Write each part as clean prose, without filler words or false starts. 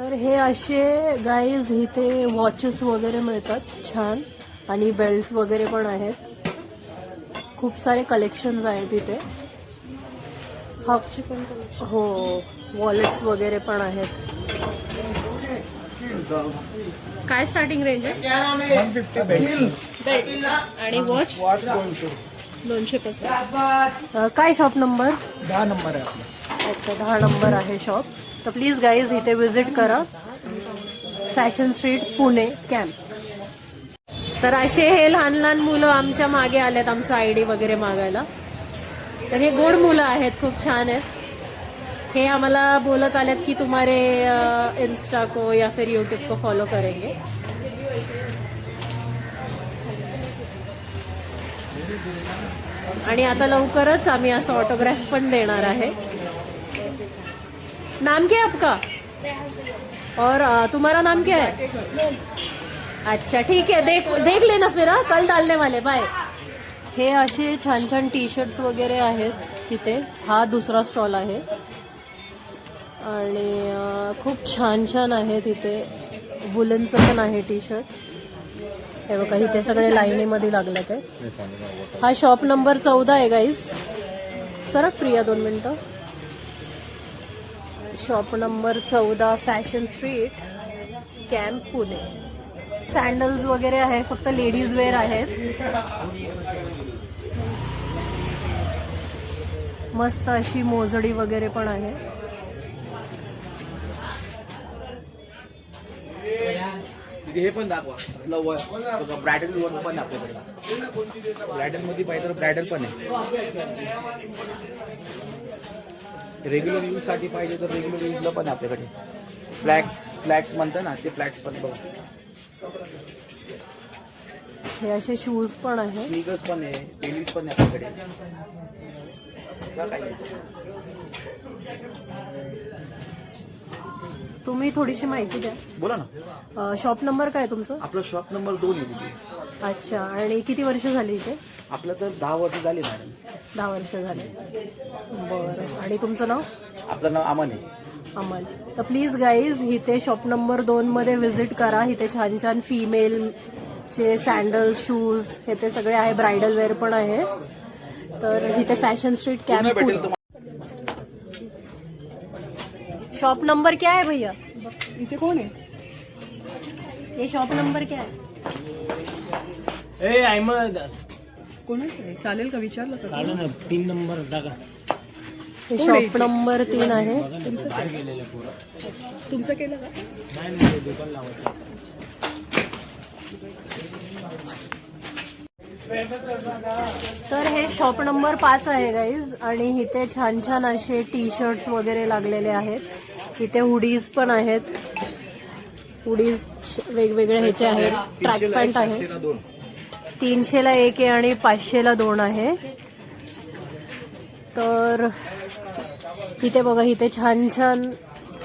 तर हे असे गाईज इथे वॉचेस वगैरे मिळतात छान आणि बेल्ट्स वगैरे पण आहेत. खूप सारे कलेक्शन्स आहेत इथे. हाफचे पण हो, वॉलेट्स वगैरे पण आहेत. काय स्टार्टिंग रेंज आहे? 150 आणि वॉच 200%. काय शॉप नंबर? 10 नंबर आहे आपला. अच्छा, 10 नंबर आहे शॉप. तर प्लीज गाईज इथे विजिट करा. Fashion street Pune camp. तर असे हे लहान लहान मुलं आमच्या मागे आलेत आमचा आयडी वगैरे मागायला. तर हे गोड मुलं आहेत, खूप छान आहेत. हे आम्हाला बोलत आलेत की तुम्हारे इंस्टा को या फिर यूट्यूब को फॉलो करेंगे. आणि आता लवकरच आम्ही असं ऑटोग्राफ पण देणार आहे. नाम क्या है आपका? और तुम्हारा नाम क्या है? अच्छा ठीक है, देख लेना फिर. कल डालने वाले. बाय. हे असे छान छान टी शर्ट्स वगैरे आहेत तिथे. हा दुसरा स्टॉल आहे आणि खूप छान छान आहे तिथे. वुलनचं पण आहे टी शर्ट. हे बघा इथे सगळे लाईनीमध्ये लागलेत आहे. हा शॉप नंबर 14 आहे गाईज. सरक प्रिया 2 मिनटं. Shop number 14 fashion street camp Pune. Sandals वगैरे आहे, फक्त लेडीज वेअर आहेत. मस्त अशी मोजडी वगैरे पण आहे. हे पण दाखवा. ब्रायडल वन पण आपल्याकडे. ब्रायडल मध्ये पाहिजे तर ब्रायडल पण आहे. रेग्युलर यूज साठी पाहिजे तर रेग्युलर यूजला पण आपल्याकडे. फ्लॅक्स म्हणतात ना, ते फ्लॅक्स पण बघा. हे असे शूज पण आहे. स्नीकर्स पण आहे, लेडीज पण आहे आपल्याकडे. तुम्ही थोडीशी माहिती द्या. बोला ना. शॉप नंबर काय तुमचं? आपलं शॉप नंबर 2 आहे. अच्छा, आणि किती वर्ष झाली इथे? आपलं तर 10 वर्ष झाली मॅडम. 10 वर्ष झाले. बरं. आणि तुमचं नाव? आपलं नाव अमन आहे. अमन. तर प्लीज गाईज इथे शॉप नंबर 2 मध्ये व्हिजिट करा. इथे छान छान फिमेलचे सँडल्स, शूज हे ते सगळे आहे. ब्रायडल वेअर पण आहे. तर इथे fashion street camp Pune. Shop number क्या है भैया? इथे कोण आहे? ये शॉप नंबर क्या है? ए अहमद कोण आहे? चालेल का? विचारलं का? काढा ना 3 नंबर जागा. हे शॉप नंबर 3 आहे. बाहेर गेलेलं पोरं. तुमचं केलं का? नाही नाही, ते दुकान लावायचं. तर हे शॉप नंबर 5 आहे गाईज. आणि इथे छान छान असे टी शर्ट्स वगैरे लागलेले आहेत. इथे हुडीज पण आहेत. हुडीज वेगवेगळे ह्याचे आहेत. ट्रॅक पॅन्ट आहे. 300ला 1 आहे आणि 500ला 2 आहे. तर इथे बघा, इथे छान छान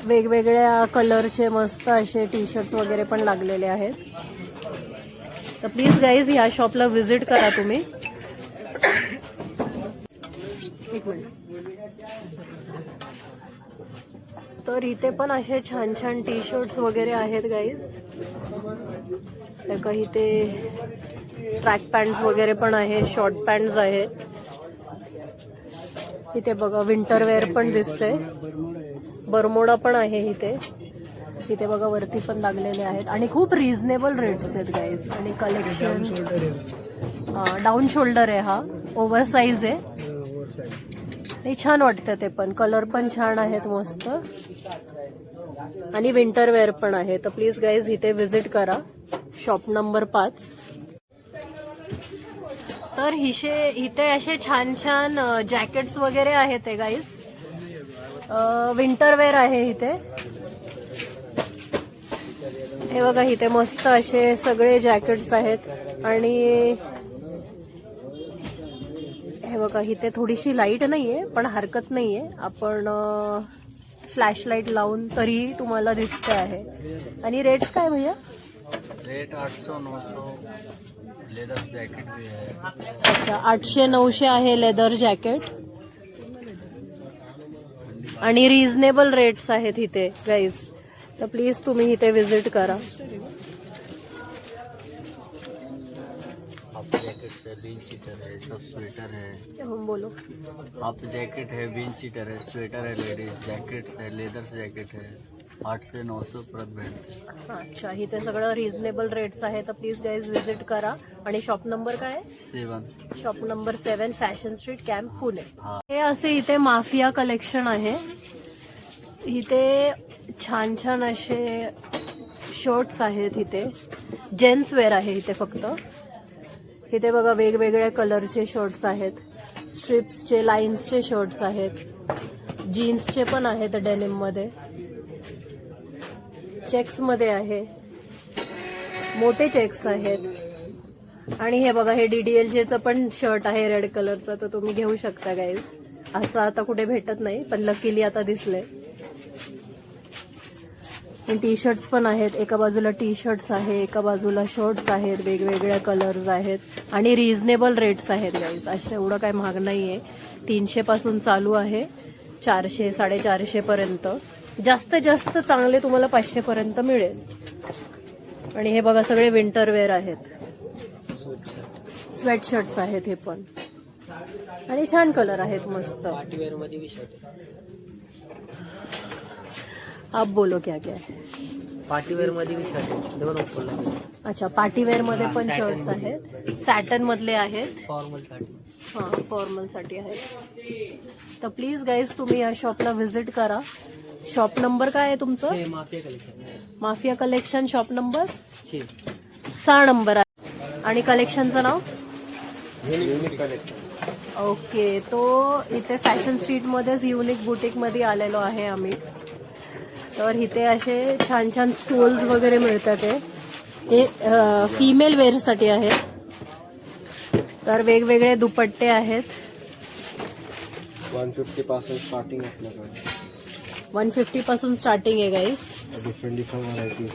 वेगवेगळ्या कलरचे मस्त असे टी शर्ट्स वगैरे पण लागलेले आहेत. तर प्लीज गाईज ह्या शॉपला व्हिजिट करा तुम्ही. एक मिनिट. तर इथे पण असे छान छान टी शर्ट्स वगैरे आहेत गाईज. त्या इथे ट्रॅक पॅन्ट्स वगैरे पण आहे. शॉर्ट पॅन्ट्स आहे. इथे बघा विंटर वेअर पण दिसते. बरमोडा पण आहे इथे. इथे बघा वरती पण लागलेले आहेत आणि खूप रिझनेबल रेट्स आहेत गाईज. आणि कलेक्शन डाऊन शोल्डर आहे. हा ओव्हर साईज आहे. हे छान वाटतं. ते पण कलर पण छान आहेत मस्त. आणि विंटर वेअर पण आहे. तर प्लीज गाईज इथे व्हिजिट करा. Shop number 5. तर इथे असे छान छान जॅकेट्स वगैरे आहेत गाईज. विंटर वेअर आहे इथे. हे बघा इथे मस्त असे सगळे जॅकेट्स आहेत. आणि हे बघा इथे थोडीशी लाईट नाहीये पण हरकत नाहीये. आपण फ्लॅश लाईट लावून तरी तुम्हाला दिसते आहे. आणि रेट्स काय भैया? रेट 800-900. लेदर जॅकेट भी है. अच्छा, 800-900 आहे लेदर जॅकेट. आणि रिझनेबल रेट्स आहेत इथे गाईज. तर प्लीज तुम्ही इथे विजिट करा. हाफ जैकेट है, विंड चीटर है, सब स्वेटर है. बोलो. हाफ जैकेट है, विंड चीटर है, स्वेटर है, लेडीज जैकेट है, लेदर जैकेट है. 8 से 900 परत भेटते. अच्छा, इथे सगळं रिझनेबल रेट्स आहे. तर प्लीज गाईज विजिट करा. आणि शॉप नंबर काय आहे? 7. Shop number 7, fashion street, camp, Pune. हा. हे असे इथे माफिया कलेक्शन आहे. इथे छान छान असे शर्ट्स आहेत. इथे जेंट्स वेअर आहे इथे फक्त. इथे बघा वेगवेगळ्या कलरचे शर्ट्स आहेत. स्ट्रिप्सचे, लाईन्सचे शर्ट्स आहेत. जीन्सचे पण आहेत डेनिममध्ये. चेक्समध्ये आहे. मोठे चेक्स आहेत. आणि हे बघा हे DDLJचं पण शर्ट आहे रेड कलरचं. तर तुम्ही घेऊ शकता गाईज. असं आता कुठे भेटत नाही पण लकीली आता दिसले. टी शर्ट्स पण आहेत. एका बाजूला टी शर्ट्स आहे, एका बाजूला शर्ट्स आहेत. वेगवेगळ्या कलर्स आहेत आणि रिझनेबल रेट्स आहेत गाईज. असं एवढं काय महाग नाहीये. 300 पासून चालू आहे 400, 450 पर्यंत. जास्तीत जास्त चांगले तुम्हाला 500 पर्यंत मिळेल. आणि हे बघा सगळे विंटर वेअर आहेत. स्वेट शर्ट्स आहेत हे पण. आणि छान कलर आहेत मस्त. पार्टीवेअर मध्ये भी शर्ट आहे. आप बोलो क्या क्या है. पार्टीवेअर मध्ये भी शर्ट आहे. दोन ऑफरला अच्छा, पार्टीवेअर मध्ये पण शर्ट्स आहेत. सॅटन मधले आहेत. फॉर्मल साठी. हां, फॉर्मल साठी आहेत. तर प्लीज गाईज तुम्ही या शॉपला व्हिजिट करा. शॉप नंबर काय आहे तुमचं? हे माफिया कलेक्शन आहे. Mafia collection shop number 6 number आहे. आणि कलेक्शनचं नाव? Unique collection. ओके. तो इथे फॅशन स्ट्रीटमध्येच युनिक बुटीकमध्ये आलेलो आहे आम्ही. तर इथे असे छान छान स्टोल्स वगैरे मिळतात. हे फिमेल वेअरसाठी आहेत. तर वेगवेगळे दुपट्टे आहेत. 150 पासून स्टार्टिंग आपल्याकडे. 150 पासून स्टार्टिंग आहे गाईस. Different varieties.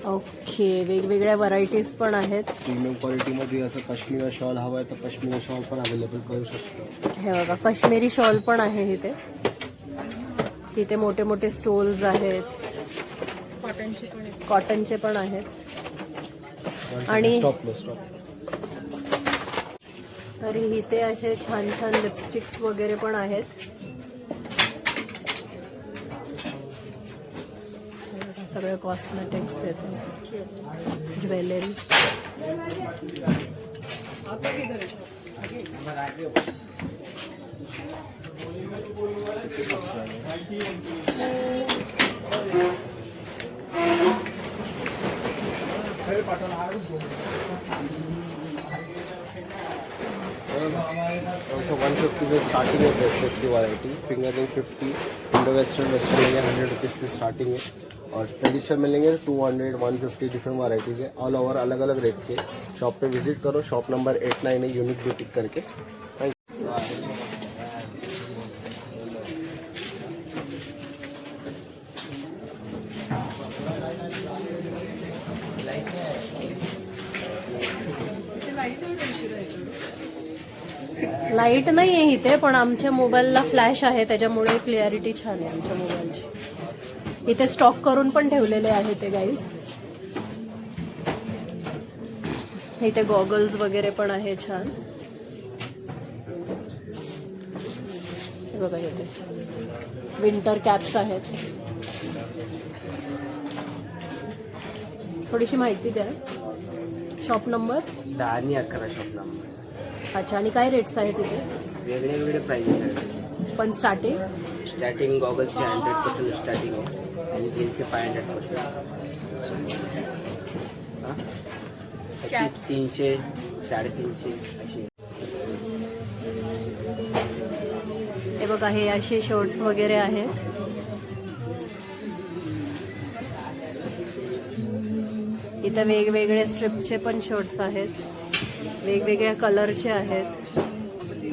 ओके, वेगवेगळ्या व्हरायटीज पण आहेत. प्रीमियम क्वालिटीमध्ये असं काश्मीर शॉल हवा आहे तर काश्मीर शॉल पण अवेलेबल करू शकतो. हे बघा काश्मीरी शॉल पण आहे इथे. इथे मोठे मोठे स्टोल्स आहेत. कॉटनचे पण आहेत. आणि तरी इथे असे छान छान लिपस्टिक्स वगैरे पण आहेत. सगळे कॉस्मेटिक्स आहेत. ज्वेलरी. Also 150 से स्टार्टिंग है ड्रेसेस की variety. Finger ring 50, Indo western लेंगे 100 रुपीज़ से स्टार्टिंग है. और ट्रेडिशनल मिलेंगे 200, 150 डिफरेंट वैरायटीज़ है. ऑल ओवर अलग अलग रेट्स के. शॉप पे विजिट करो. शॉप नंबर 89 है यूनिक बुटीक करके. लाईट नाही आहे इथे पण आमच्या मोबाईलला फ्लॅश आहे त्याच्यामुळे क्लिअरिटी छान आहे आमच्या मोबाईलची. इथे स्टॉक करून पण ठेवलेले आहे ते गाईज. इथे गॉगल्स वगैरे पण आहे छान. हे बघा इथे विंटर कॅप्स आहेत. थोडीशी माहिती द्या. शॉप नंबर 10 आणि 11 शॉप नंबर. अच्छा. आणि काय रेट्स आहेत इथे? वेगळे वेगळे प्राइसेस आहेत. पण स्टार्टिंग गॉगल्सचे 100% स्टार्टिंग आहे आणि जीन्सचे 500%. 300, 350 अशी. हे बघा हे असे शर्ट्स वगैरे आहेत. इथं वेगवेगळे स्ट्रिपचे पण शर्ट्स आहेत. वेगवेगळ्या कलरचे आहेत.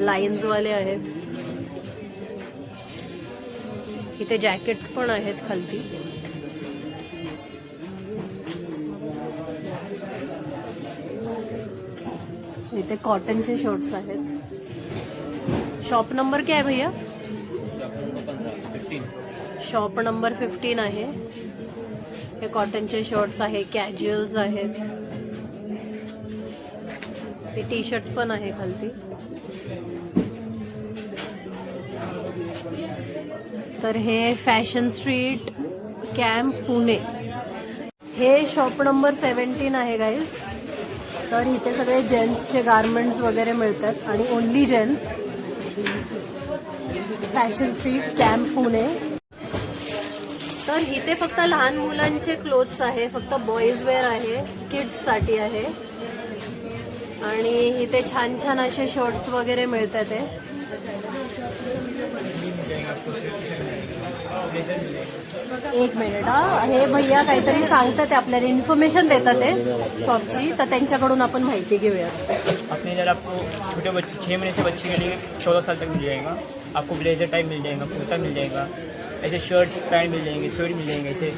लाईन्सवाले आहेत. इथे जॅकेट्स पण आहेत खालती. इथे कॉटनचे शर्ट्स आहेत. शॉप नंबर क्या है भैया? शॉप नंबर 15 आहे. हे कॉटनचे शर्ट्स आहे, कॅज्युअल्स आहेत, हे टी शर्ट्स पण आहे खालती. तर हे फॅशन स्ट्रीट कॅम्प पुणे, हे शॉप नंबर 17 आहे गाईज. तर इथे सगळे जेंट्सचे गारमेंट्स वगैरे मिळतात आणि only gents. Fashion street camp Pune. तर इथे फक्त लहान मुलांचे क्लोथ्स आहे, फक्त बॉईज वेअर आहे, किड्ससाठी आहे. आणि इथे छान छान असे शर्ट्स वगैरे मिळतात. एक मिनिट हा, हे भैया काहीतरी सांगतात आपल्याला, इन्फॉर्मेशन देतात ते शॉपची, तर त्यांच्याकडून आपण माहिती घेऊया. अपने इधर आपको छोटे बच्चे 6 महीने से बच्चे के लिए 14 साल तक मिल जाएगा. आपको ब्लेजर टाइप मिल जाएगा, कुर्ता मिल जाएगा, ऐसे शर्ट्स पैंट मिल जाएंगे, स्वेट मिल जाएंगे, ऐसे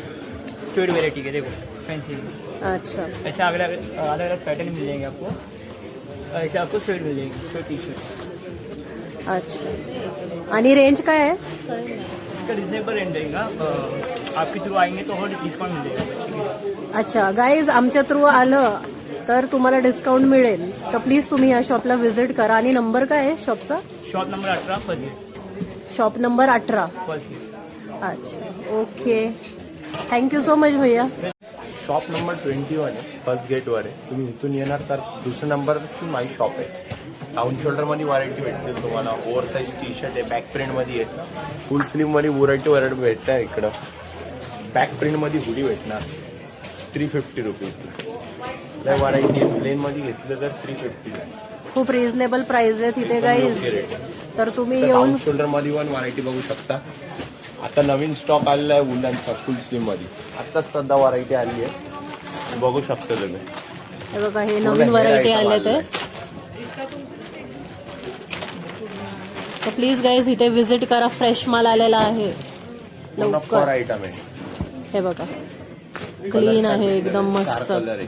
स्वेट वेराइटी के देखो फैंसी. अच्छा, ऐसे अलग अलग पैटर्न मिल जाएंगे आपको. ऐसे आपको स्वेट मिल जाएगी, स्वेट टी शर्ट्स. अच्छा. आणि रेंज काय आहे? इसका रिजनेबल रेंट रहेगा. आपके थ्रू आएंगे तो और डिस्काउंट मिल जाएगा बच्चे के. अच्छा गाईज, आमच्या थ्रू आलं तर तुम्हाला डिस्काउंट मिळेल. तर प्लीज तुम्ही या शॉपला व्हिजिट करा. आणि नंबर काय आहे शॉपचा? Shop number 18 first gate. Shop number 18. First gate. अच्छा, ओके, थँक्यू सो मच भैया. शॉप नंबर 21 आहे, फर्स्ट गेटवर आहे. तुम्ही इथून येणार तर दुसऱ्या नंबरची माझी शॉप आहे. डाऊन शोल्डरमध्ये व्हरायटी भेटते तुम्हाला. ओव्हरसाईज टी शर्ट आहे, बॅक प्रिंटमध्ये आहे. फुल स्लीवमध्ये व्हरायटी भेटतं आहे. इकडं बॅक प्रिंटमध्ये हुडी भेटणार 350 रुपीज. लय व्हरायटी आहे. प्लेनमध्ये घेतलं तर 350 आहे. खूप रिझनेबल प्राइस आहे तिथे गाईज. तर तुम्ही येऊन डाऊन शोल्डरमध्ये पण व्हरायटी बघू शकता. आता नवीन स्टॉक आलेला आहे वुलनचा फुल स्लीवमध्ये. आत्ताच सध्या व्हरायटी आली आहे, बघू शकता तुम्ही. हे बघा, हे नवीन व्हरायटी आले ते. तर प्लीज गाईज इथे व्हिजिट करा. फ्रेश माल आलेला आहे, लवकर. आयटम आहे. हे बघा, क्लीन आहे एकदम मस्त. कलर आहे.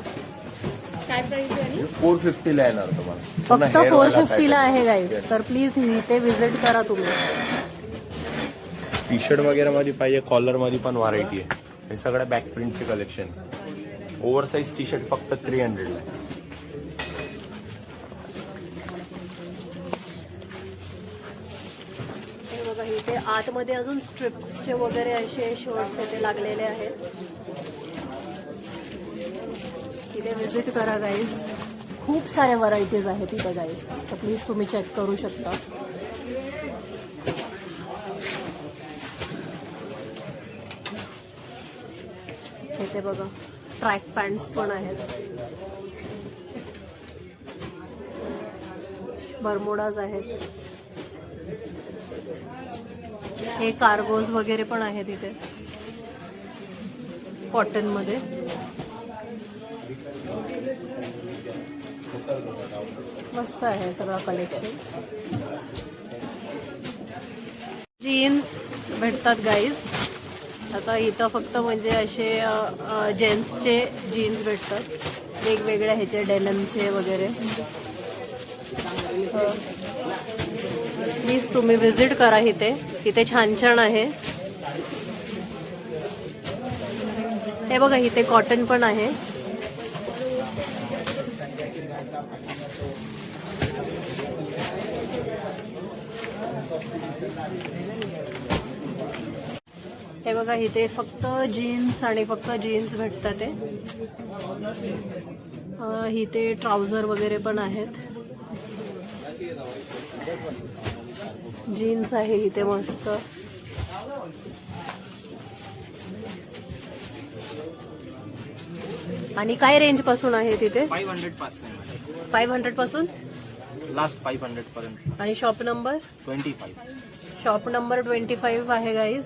450 ला येणार तुम्हाला. फक्त 450 ला आहे गाईज. तर प्लीज इथे व्हिजिट करा तुम्ही. टी शर्ट वगैरे मध्ये पाहिजे, कॉलर मध्ये पण व्हरायटी आहे. हे सगळं बॅक प्रिंटचे कलेक्शन. ओव्हरसाईज टी शर्ट फक्त 300 ला आहे. हे बघा, इथे आतमध्ये अजून स्ट्रिप्सचे वगैरे असे शर्ट्स इथे लागलेले आहेत. इथे व्हिजिट करा गाईज. खूप साऱ्या व्हरायटीज आहेत इथे गाईज. तर प्लीज तुम्ही चेक करू शकता. इथे बघा, ट्रॅक पॅन्ट्स पण आहेत, बरमुडाज आहेत, हे कार्गोज वगैरे पण आहेत इथे कॉटन मध्ये. मस्त आहे सगळं कलेक्शन. जीन्स भेटतात गाईज. आता इथं फक्त म्हणजे असे जेंट्सचे जीन्स भेटतात, वेगवेगळ्या ह्याचे डेनमचे वगैरे. प्लीज तुम्ही व्हिजिट करा इथे. इथे छान छान आहे. हे बघा, इथे कॉटन पण आहे. हे बघा, इथे फक्त जीन्स आणि फक्त जीन्स भेटतात. ते इथे ट्राउझर वगैरे पण आहेत. जीन्स आहे इथे मस्त. आणि काय रेंज पासून आहे तिथे? 500 पासून. 500 पासून लास्ट 500 पर्यंत. आणि शॉप नंबर 25. शॉप नंबर 25 आहे गाईज.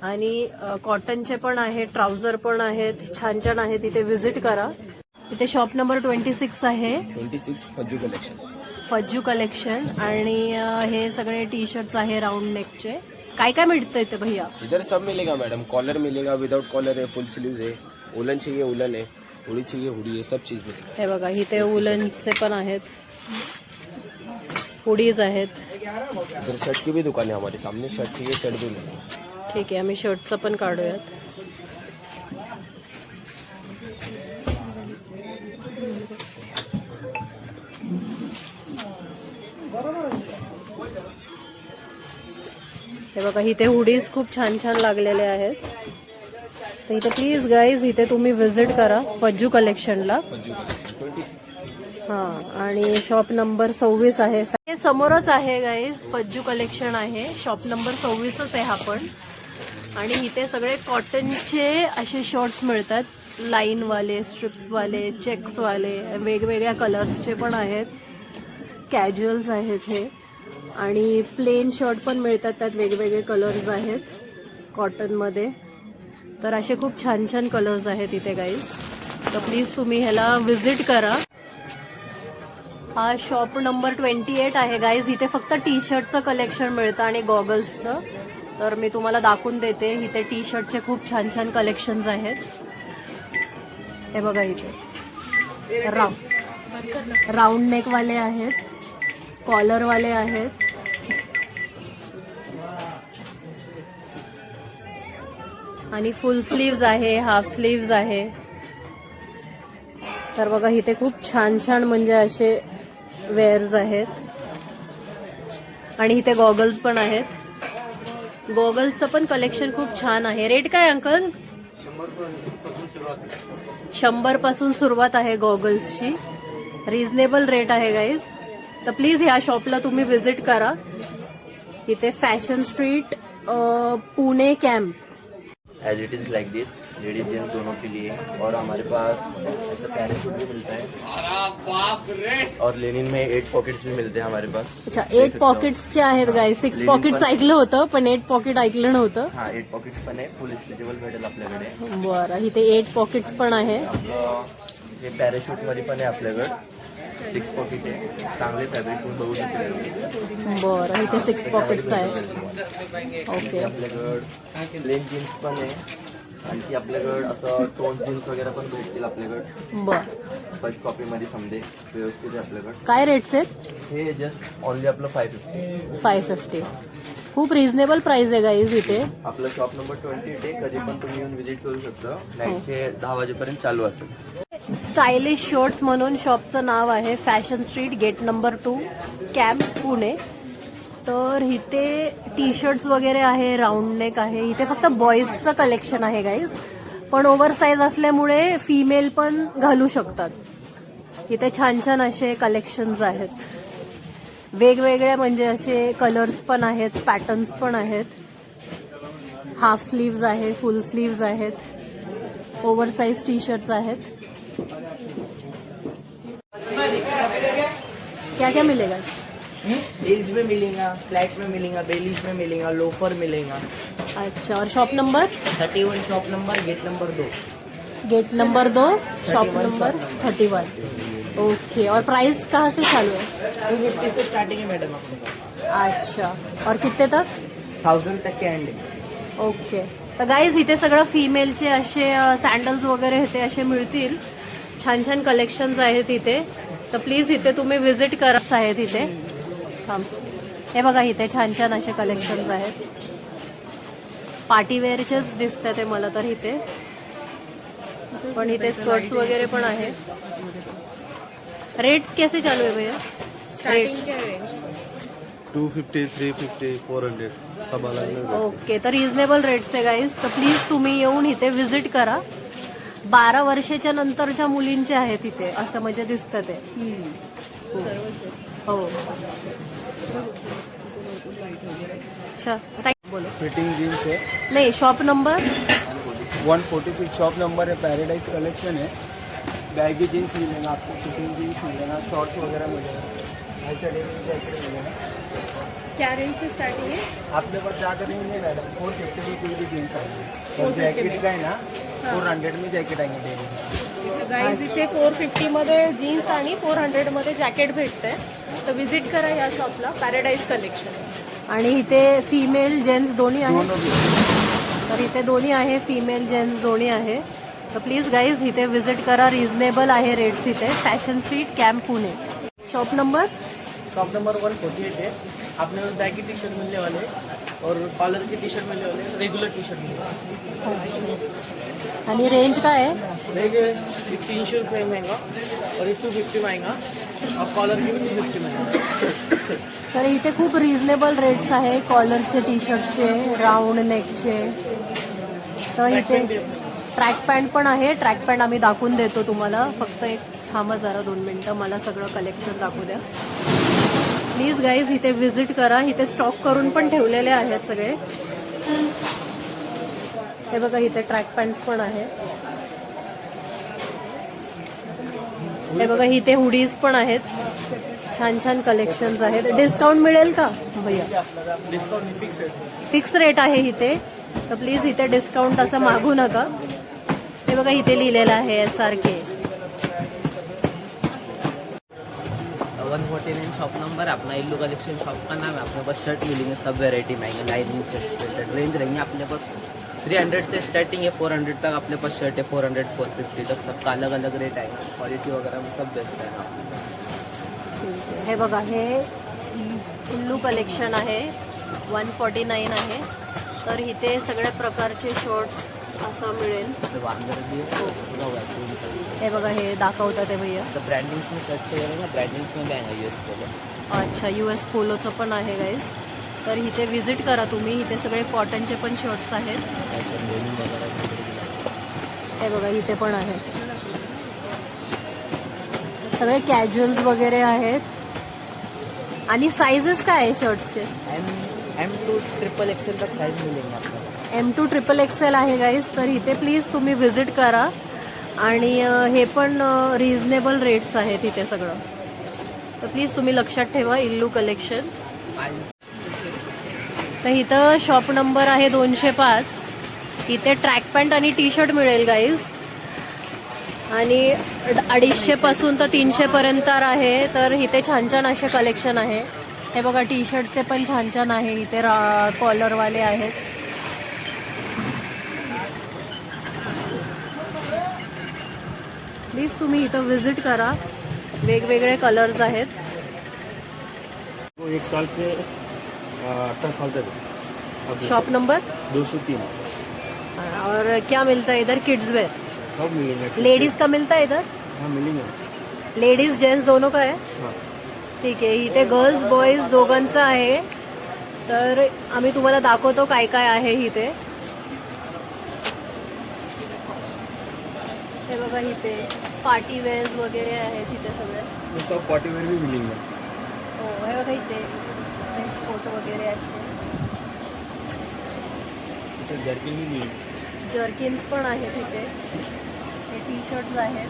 आणि कॉटनचे पण आहेत, ट्राउझर पण आहेत, छान छान आहे. तिथे व्हिजिट करा. इथे शॉप नंबर 26 आहे, 26 फज्जू कलेक्शन. फज्जू कलेक्शन. आणि हे सगळे टी शर्ट्स आहे राउंड नेकचे. काय काय मिळतं इथे भैया? इधर सब मिलेगा मैडम. कॉलर मिलेगा, विदाउट कॉलर है, फुल स्लीव्स है, उलन चाहिए उलन है, हुडी चाहिए हुडी है, सब चीज मिलेगा. हे बघा, इथे उलनचे पण आहेत, हुडीज आहेत. इधर शर्ट की भी दुकान है हमारे सामने. शर्ट चाहिए, शर्ट भी मिलेगा. ठीक आहे, आम्ही शर्टचं पण काढूयात. हे बघा इथे हुडीज खूप छान छान लागलेले आहेत. तर इथे प्लीज गाईज इथे तुम्ही व्हिजिट करा पज्जू कलेक्शनला. हां, आणि शॉप नंबर 26 आहे. हे समोरच आहे गाईज, पज्जू कलेक्शन आहे. शॉप नंबर 26च आहे हा पण. आणि इथे सगळे कॉटनचे असे शर्ट्स मिळतात, लाईनवाले, स्ट्रिप्सवाले, चेक्सवाले, वेगवेगळ्या कलर्सचे पण आहेत. कॅज्युअल्स आहेत हे. आणि प्लेन शर्ट पण मिळतात, त्यात वेगवेगळे कलर्स आहेत कॉटनमध्ये. तर असे खूप छान छान कलर्स आहेत इथे गाईज. तर प्लीज तुम्ही ह्याला व्हिजिट करा. हा शॉप नंबर 28 आहे गाईज. इथे फक्त टी शर्टचं कलेक्शन मिळतं आणि गॉगल्सचं. तर मी तुम्हाला दाखवून देते. इथे टी शर्टचे खूप छान छान कलेक्शन्स आहेत. हे बघा इथे राऊंड नेकवाले आहेत, कॉलरवाले आहेत. आणि फुल स्लीव्ज आहे, हाफ स्लीव्ज आहे. तर बघा इथे खूप छान छान म्हणजे असे वेअर्स आहेत. आणि इथे गॉगल्स पण आहेत. गॉगल्सचं पण कलेक्शन खूप छान आहे. रेट काय अंकल? 100 पासून सुरुवात आहे गॉगल्सची. रिझनेबल रेट आहे गाईज. तर प्लीज ह्या शॉपला तुम्ही व्हिजिट करा. इथे fashion street Pune camp. As it is like this, ladies gents दोनों के लिए. और हमारे पास ऐसा पैराशूट भी मिलता है और लेनिन में 8 पॉकेट्स भी मिलते हैं हमारे पास. अच्छा, 8 पॉकेट्सचे आहेत गाईज. 6 पॉकेट्स ऐकलं होतं पण 8 पॉकेट ऐकलं नव्हतं. हाँ, 8 पॉकेट्स पण आहे. फुल स्ट्रेचेबल भेटेल आपल्याकडे. बरं, इथे 8 पॉकेट्स पण आहे. आपलं हे पॅराशूट मध्ये पण आहे आपल्याकडे. 6 पॉकेट आहे. चांगले फॅब्रिक तुम्ही बघू शकता. बरं, इथे 6 पॉकेट्स आहे. ओके. आपल्याकडे प्लेन जीन्स पण आहे. आणखी आपल्याकडे असं टोन जीन्स वगैरे पण भेटतील आपल्याकडे. बरं, फर्स्ट कॉपी मध्ये समजे व्यवस्थित आहे आपल्याकडे. काय रेट्स आहेत? हे जस्ट ऑनली आपलं 550. 550. खूप रिझनेबल प्राइस आहे गाईज इथे. आपलं शॉप नंबर 28 आहे. कधी पण तुम्ही येऊन व्हिजिट करू शकता. नाईटचे 10 वाजेपर्यंत चालू असेल. स्टायलिश शर्ट्स म्हणून शॉपचं नाव आहे. Fashion street, gate number 2, camp, Pune. तर इथे टी शर्ट्स वगैरे आहे, राऊंड नेक आहे. इथे फक्त बॉईजचं कलेक्शन आहे गाईज, पण ओव्हरसाईज असल्यामुळे फिमेल पण घालू शकतात. इथे छान छान असे कलेक्शन्स आहेत. वेगवेगळे म्हणजे असे कलर्स पण आहेत, पॅटर्न्स पण आहेत. हाफ स्लीव्ज आहे, फुल स्लीव्ज आहेत, ओव्हरसाईज टी शर्ट्स आहेत. क्या क्या मिलेगा? हील्स में मिलेगा, फ्लैट में मिलेगा, बेलीज में मिलेगा, लोफर मिलेगा. अच्छा, और shop number? 31 shop number, gate number 2. Gate number 2, shop number 31. Okay. और प्राइस कहाँ से चालू है? 250 से स्टार्टिंग है मैडम आपके पास. अच्छा, और कितने तक? 1000 तक के एंड. ओके. तर गाईज इथे सगळं फिमेलचे असे सँडल्स वगैरे ते असे मिळतील. छान छान कलेक्शन्स आहेत इथे. तर प्लीज इथे तुम्ही व्हिजिट करा. आहेत इथे. हे बघा इथे छान छान असे कलेक्शन्स आहेत. पार्टीवेअरचेच दिसतात ते मला तर इथे. पण इथे स्कर्ट्स वगैरे पण आहे. रेट्स कैसे चालू है भैया? रेट्स 250, 350, 400 सब अलग. ओके. तर रिझनेबल रेट्स आहे गाईज. तर प्लीज तुम्ही येऊन इथे व्हिजिट करा. 12 वर्षाच्या नंतरच्या मुलींचे आहेत इथे, असं म्हणजे दिसतं ते. हो. अच्छा, बोलो. फिटिंग जीन्स है. नाही, शॉप नंबर 146 शॉप नंबर है. पैराडाइज कलेक्शन है. बैगी जीन्स मिलेगा आपको, फिटिंग जीन्स मिलेगा, शॉर्ट्स वगैरह मिलेगा, ऐसा जैकेट मिलेगा. क्या रेंज से स्टार्टिंग है? आपके पास जाकर रहेंगे मैडम 450 रुपीज़ की जीन्स आएगी. और जैकेट का है ना 400 में जैकेट आएंगे डेली. गाईज इथे 450 मध्ये जीन्स आणि 400 मध्ये जॅकेट भेटते. तर व्हिजिट करा या शॉपला, पॅराडाइज कलेक्शन. आणि इथे फिमेल जेंट्स दोन्ही आहे. तर इथे दोन्ही आहे, फिमेल जेंट्स दोन्ही आहे. तर प्लीज गाईज इथे व्हिजिट करा. रिझनेबल आहे रेट्स इथे. Fashion street, camp, Pune. Shop number shop number 148 है। आपने बैगी टी शर्ट मिलने वाले और कॉलर की टी शर्ट मिलने वाले, रेगुलर टी शर्ट मिलने वाले। आणि रेंज काय आहे? रेंज ये 300 रुपये महंगा और ये 250 महंगा और कॉलर की भी 250 महंगा। तर इथे खूप रिझनेबल रेट्स आहे कॉलरचे, टी शर्टचे, राऊंड नेकचे. तर इथे ट्रॅक पॅन्ट पण आहे. ट्रॅक पॅन्ट आम्ही दाखवून देतो तुम्हाला. फक्त एक थांबा जरा 2 मिनटं, मला सगळं कलेक्शन दाखवू द्या प्लीज गाईज. इथे व्हिजिट करा. इथे स्टॉक करून पण ठेवलेले आहेत सगळे. हे बघा इथे ट्रॅक पॅन्ट्स पण आहे. हे बघा इथे हुडीज पण आहेत. छान छान कलेक्शन्स आहेत. डिस्काउंट मिळेल का भैया? डिस्काउंट फिक्स है। फिक्स रेट आहे इथे, तर प्लीज इथे डिस्काउंट असं मागू नका. हे बघा इथे लिहिलेलं आहे SRK. 149 शॉप नंबर है अपना। इल्लू कलेक्शन शॉप का नाम है। अपने पास शर्ट मिलेंगे सब वेराइटी महंगे, लाइनिंग शर्ट्स, प्रिंटेड रेंज रहेंगे अपने पास 300 से स्टार्टिंग है 400 तक अपने पास शर्ट है। 400 450 तक सबका अलग अलग रेट आएगा। क्वालिटी वगैरह में सब बेस्ट है ना। हे बघा हे इल्लू कलेक्शन आहे. 149 आहे. तर इथे सगळ्या प्रकारचे शर्ट्स असं मिळेल. अंदर भी पूरा हुआ है। हे बघा हे दाखवतात ते भैया. सब ब्रांडिंग्स में शर्ट चाहिए ना, ब्रांडिंग्स में भी आएगा US पोलो। अच्छा US पोलोचं पण आहे गाईज. तर इथे व्हिजिट करा तुम्ही. इथे सगळे कॉटनचे पण शर्ट्स आहेत. हे बघा इथे पण आहे. सगळे कॅज्युअल्स वगैरे आहेत. आणि साइजेस काय आहे शर्ट्सचे? M2 ट्रिपल XL तक साइज मिलेंगे आपको। M2 ट्रिपल XL आहे गाईज. तर इथे प्लीज तुम्ही व्हिजिट करा. आणि हे पण रिझनेबल रेट्स आहेत इथे सगळं. तर प्लीज तुम्ही लक्षात ठेवा इल्लू कलेक्शन. तर इथं शॉप नंबर आहे 205. इथे ट्रॅक पॅन्ट आणि टी शर्ट मिळेल गाईज. आणि 250 पासून तर 300 पर्यंत आहे. तर इथे छान छान असे कलेक्शन आहे. हे बघा टी शर्टचे पण छान छान आहे. इथे कॉलरवाले आहेत. प्लीज तुम्ही इथं व्हिजिट करा. वेगवेगळे कलर्स आहेत. 1 साल से 18 साल तक शॉप नंबर 203 और क्या मिलता है इधर? किड्स वेयर, सब मिलेंगे। लेडीज का मिलता है इधर? हाँ मिलेंगे। लेडीज जेंट्स दोनों का आहे? हाँ ठीक आहे. इथे गर्ल्स बॉईज दोघांचं आहे. तर आम्ही तुम्हाला दाखवतो काय काय आहे इथे. हे बघा इथे पार्टी वेअर्स वगैरे आहेत इथे सगळे. ये सब पार्टी वेयर भी मिलेंगे। हो हे बघा इथे स्पोर्ट वगैरे असे जर्किन भी मिलेंगे। जर्किन्स पण आहेत इथे. हे टी शर्ट्स आहेत.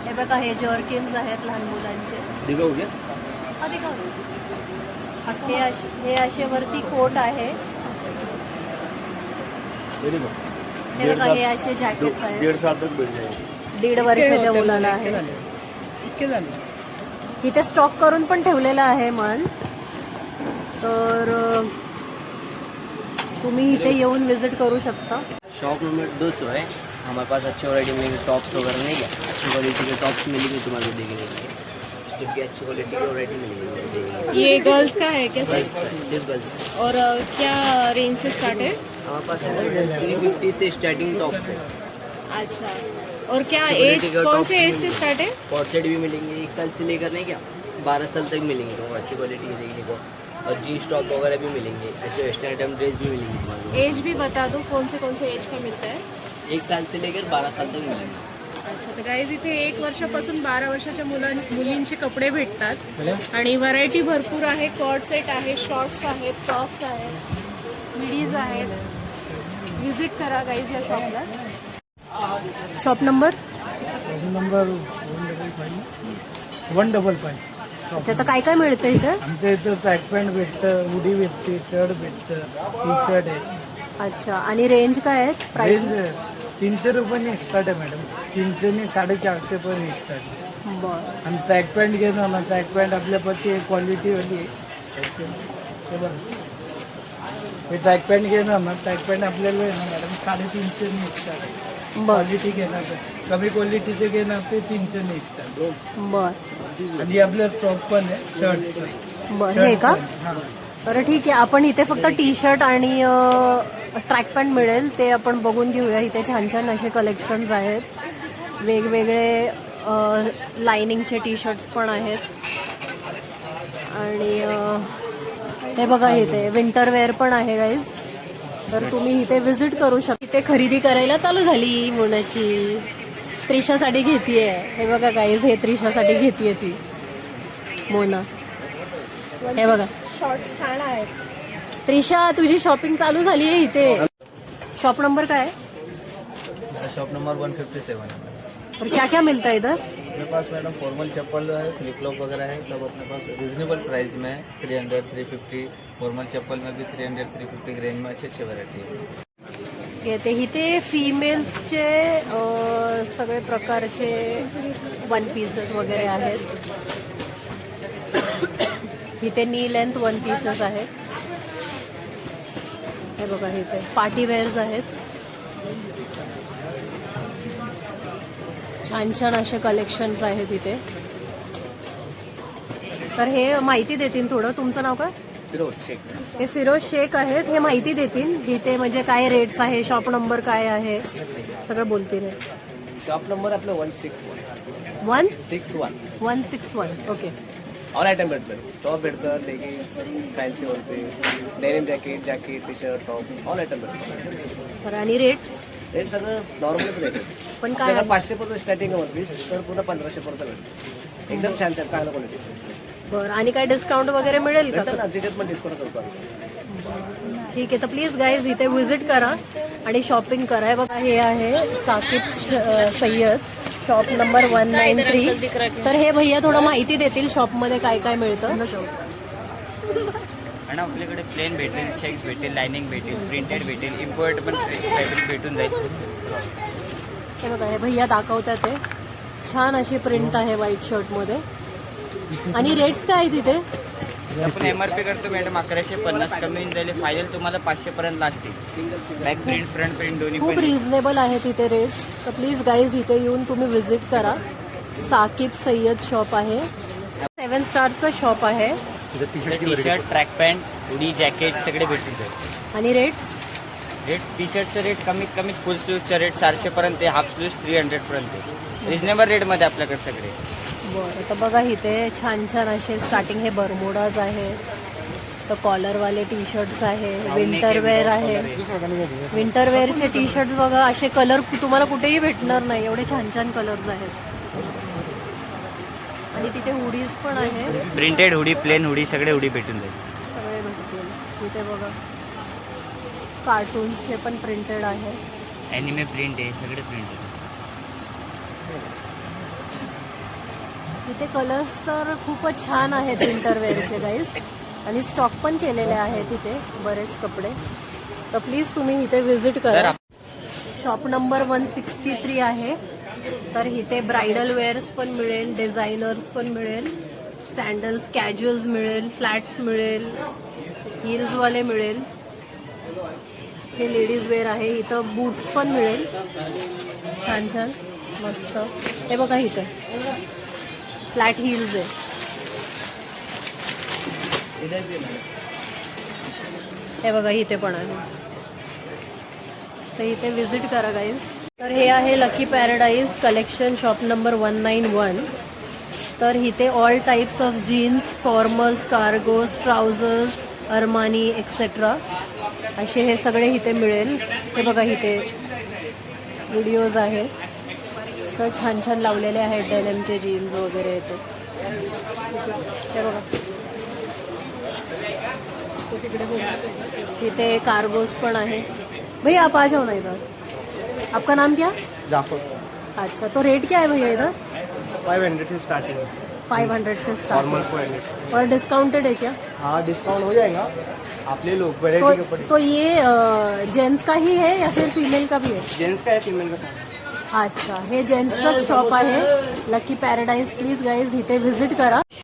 हे बघा हे जर्किन्स आहेत लहान मुलांचे. दिखाओ क्या? हा दिखाओ. हे असे वरती कोट आहे. Very good. हे बघा हे असे जॅकेट्स आहेत. 1.5 साल तक मिल जाएंगे। 1.5 वर्षाच्या मुलाला आहे. इतके झाले. इथे स्टॉक करून पण ठेवलेला आहे माल. तर तुम्ही इथे येऊन विजिट करू शकता. शॉप नंबर 200 है। हमारे पास अच्छी वैरायटी मिलेंगे, टॉप्स वगैरह नहीं क्या, अच्छी क्वालिटी के टॉप्स मिलेंगे तुम्हारे देखने के लिए। स्टिप की अच्छी क्वालिटी की वैरायटी मिलेगी। ये गर्ल्स का है क्या? सिर्फ गर्ल्स। और क्या रेंज से स्टार्ट है? हमारे पास 350 से स्टार्टिंग टॉप्स है। अच्छा. और क्या अच्छी एज, quality का कौन tops से एज से मिलेंगे। स्टार्ट है? कॉट सेट भी मिलेंगे 1 साल से लेकर नहीं क्या 12 साल तक मिलेंगे तुमको अच्छी क्वालिटी के देखने को। और जीन्स टॉप वगैरह भी मिलेंगे। ऐसे वेस्टर्न आइटम ड्रेस भी मिलेंगे तुम्हारे। एज भी बता दो कौन से एज का मिलता है? 1 साल से लेकर 12 साल तक मिलेंगे। अच्छा. तर गाईज इथे 1 वर्षापासून 12 वर्षाच्या मुलींचे कपडे भेटतात. आणि व्हरायटी भरपूर आहे. कॉर्ड सेट आहे, शॉर्ट्स आहेत, टॉप्स आहेत, मिडीज आहेत. विजिट करा गाईज या शॉपला. Shop number 155। अच्छा. तर काय काय मिळतं इथं? आमच्या इथं ट्रॅक पॅन्ट भेटतं, हुडी भेटते, शर्ट भेटतं, टी शर्ट आहे. अच्छा. आणि रेंज काय आहे? प्राइस? रेंज 300 रुपयांनी स्टार्ट आहे मॅडम. 300 ने 450 पर्यंत स्टार्ट आहे. बरं. आणि ट्रॅक पॅन्ट घेणार ना, ट्रॅक पॅन्ट आपल्यापाशी क्वालिटीवाली आहे. हे बघा हे ट्रॅक पॅन्ट घेणार ना, ट्रॅक पॅन्ट आपल्याला आहे ना मॅडम 350 ने स्टार्ट आहे. बरं क्वालिटी घेणार तर कमी क्वालिटीचे घेणार ते 300 ने स्टार्ट. बरं. आणि आपलं फ्रॉक पण आहे शर्ट. बरं हे का? बरं ठीक आहे, आपण इथे फक्त टी शर्ट आणि ट्रॅक पॅन्ट मिळेल ते आपण बघून घेऊया. इथे छान छान असे कलेक्शन्स आहेत, वेगवेगळे लाइनिंगचे टी शर्ट्स पण आहेत. आणि हे बघा इथे विंटर वेअर पण आहे गाईज, तर तुम्ही इथे विजिट करू शकता. इथे खरेदी करायला चालू झाली मुलाची, त्रिशासाठी घेतीये. हे बघा गाईज, हे त्रिशासाठी घेतीये ती मोना. हे बघा शॉर्ट्स छान आहेत. त्रिशा तुझी शॉपिंग चालू झाली आहे इथे. शॉप नंबर काय है? शॉप नंबर 157 है. और क्या क्या मिलता है इधर? अपने पास मैडम फॉर्मल चप्पल है, फ्लिप फ्लॉप वगैरह है, सब अपने पास रिजनेबल प्राइस में है. 300, 350. फॉर्मल चप्पल में भी 300, 350 की रेंज में अच्छी वैरायटी है. येते इथे फिमेल्सचे सगळे प्रकारचे वन पीसेस वगैरे आहेत. इथे नी लेंथ वन पीसेस आहेत. हे बघा इथे पार्टी वेअर्स आहेत. छान छान असे कलेक्शन्स आहेत इथे. तर हे माहिती देतील थोडं. तुमचं नाव काय? फिरोज शेख. हे फिरोज शेख आहेत, हे माहिती देतील इथे म्हणजे काय रेट्स आहे, शॉप नंबर काय आहे, सगळं बोलतील. शॉप नंबर आपलं 161. 161. ओके. ऑल आयटम भेटतात. टॉप भेटतं, leggings, fancy one piece, denim jacket, T shirt, top, all item भेटतात. बरं आणि रेट्स? रेट सगळं नॉर्मलच रेट आहे. पण काय आहे? 500 पर्यंत स्टार्टिंग आहे वन पीस, तर पुन्हा 1500 पर्यंत भेटतं. एकदम छान छान चांगलं क्वालिटी. बरं आणि काय डिस्काउंट वगैरे मिळेल का? भेटतं ना, त्याच्यात पण डिस्काउंट करतो. ठीक आहे, तर प्लीज गाईज इथे विजिट करा आणि शॉपिंग करा. हे बघा हे आहे साकिब सय्यद, शॉप नंबर 193. तर हे भैया थोडं माहिती देतील शॉपमध्ये काय काय मिळतं. आणि आपल्याकडे प्लेन भेटेल, चेक्स भेटेल, लाइनिंग भेटेल, प्रिंटेड भेटेल, इम्पोर्ट पण फॅब्रिक भेटून जाईल. हे बघा हे भैया दाखवतात ते छान अशी प्रिंट आहे व्हाईट शर्टमध्ये. आणि रेट्स काय आहे तिथे? आपण MRP करतो मॅडम 1150, कमी होऊन जाईल. फायनल तुम्हाला 500 पर्यंत लास्ट येईल. बॅक प्रिंट, फ्रंट प्रिंट दोन्ही खूप पण. रिझनेबल आहे तिथे रेट्स. तर प्लीज गाईज इथे येऊन तुम्ही विजिट करा. साकिब सय्यद शॉप आहे, 7 स्टारचं शॉप आहे. टी शर्ट, ट्रॅक पॅन्ट, हुडी, जॅकेट सगळे भेटून जाईल. आणि रेट्स? रेट टी शर्टचं रेट कमीत कमी फुल स्लीव्हचं रेट 400 पर्यंत आहे, हाफ स्लीव्ह 300 पर्यंत. रिजनेबल रेटमध्ये आपल्याकडे सगळे. बरं, तर बघा इथे छान छान असे स्टार्टिंग हे बरमुडाज आहे, तर कॉलरवाले टी शर्ट्स आहे, विंटर वेअर आहे. विंटर वेअरचे टी शर्ट्स बघा असे कलर तुम्हाला कुठेही भेटणार नाही, एवढे छान छान कलर्स आहेत. आणि तिथे हुडीज पण आहे, प्रिंटेड हुडी, प्लेन हुडी सगळे हुडी भेटून जाईल. सगळे भेटतील. तिथे बघा कार्टून्सचे पण प्रिंटेड आहे. ॲनिमे प्रिंट आहे, सगळे प्रिंट आहे. तिथे कलर्स तर खूपच छान आहेत विंटर वेअरचे गाईज, आणि स्टॉक पण केलेले आहे तिथे बरेच कपडे. तर प्लीज तुम्ही इथे विजिट करा. शॉप नंबर 163 आहे. तर इथे ब्रायडल वेअर्स पण मिळेल, डिझायनर्स पण मिळेल, सँडल्स, कॅज्युअल्स मिळेल, फ्लॅट्स मिळेल, हिल्सवाले मिळेल. हे लेडीज वेअर आहे. इथं बूट्स पण मिळेल छान छान मस्त. हे बघा इथे फ्लॅट हिल्स आहे. हे बघा इथे पण आहे. तर इथे विजिट करा गाईज. तर हे आहे lucky paradise collection, shop number 191. तर इथे all types of jeans, formals, cargos, trousers, Armani etcetera असे हे सगळे इथे मिळेल. हे बघा इथे व्हिडिओज आहे, असं छान छान लावलेले आहेत डेनिमचे जीन्स वगैरे येते. हे बघा इथे कार्गोज पण आहे. भैया आप आ जाओ ना इधर. आपका नाम क्या? जाफर. अच्छा, तो रेट क्या है भैया इधर? 500 से स्टार्टिंग है. 500 से स्टार्ट. नॉर्मल 400. और डिस्काउंटेड है क्या? हाँ डिस्काउंट हो जाएगा. आप ले लो वैरायटी के ऊपर. तो ये जेंट्स का ही है या फिर फीमेल का भी है? जेंट्स का है, फीमेल का साथ. अच्छा, हे जेंट्सचं शॉप आहे लकी पॅराडाईज. प्लीज गाईज इथे विजिट करा.